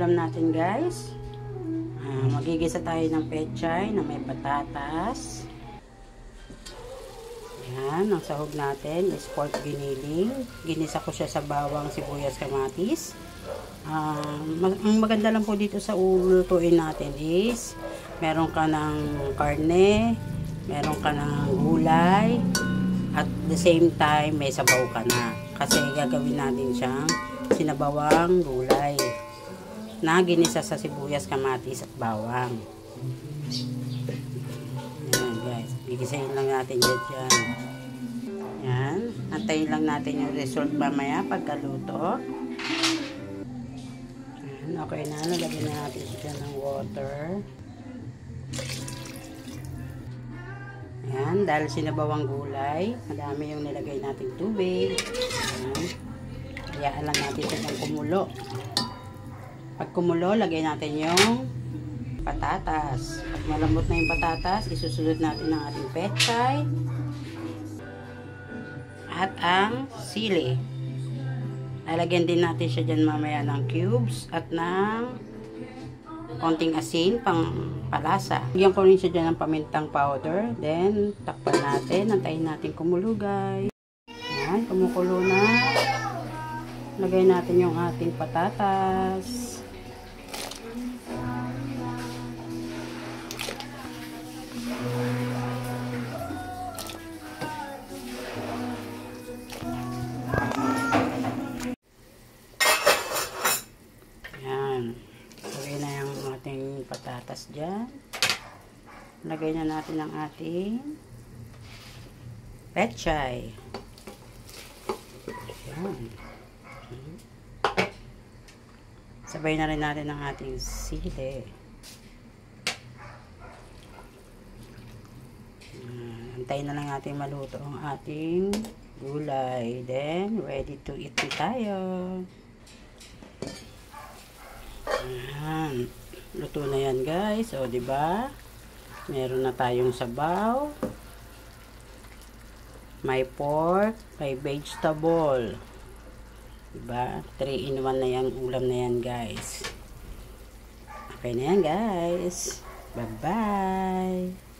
ulam natin, guys. Magigisa tayo ng pechay na may patatas. Yan, ang sahog natin is pork giniling. Ginisa ko siya sa bawang, sibuyas, kamatis. Ang maganda lang po dito sa ulutuin natin is meron ka ng karne, meron ka ng gulay, at the same time may sabaw ka na. Kasi gagawin natin siyang sinabawang gulay na ginisa sa sibuyas, kamatis at bawang. Yan guys, gigisahin lang natin dyan. Yan, antayin lang natin yung result mamaya pagkaluto. Yan, okay na, nalagyan na natin siya ng water. Yan, dahil sinabawang gulay, madami yung nilagay natin tubig. Yan. Hayaan lang natin ito ng kumulo. Pag kumulo, lagay natin yung patatas. Pag malambot na yung patatas, isusunod natin ang ating pechay at ang sili. Lalagyan din natin siya dyan mamaya ng cubes at ng konting asin pang palasa. Lagyan ko rin siya dyan ng pamintang powder. Then, takpan natin. Antayin natin kumulo, guys. Yan, kumukulo na. Lagay natin yung ating patatas. Yan. Lagay na yung ating patatas dyan. Lagay na natin ang ating pechay. Yan. Sabay na rin natin ang ating sili. Antayin na lang natin maluto ang ating gulay. Then, ready to eat na tayo. Ayan. Luto na yan, guys. O, diba? Meron na tayong sabaw. May pork. May vegetable. Diba? 3-in-1 na yung ulam na yan, guys. Okay na yan, guys. Bye-bye.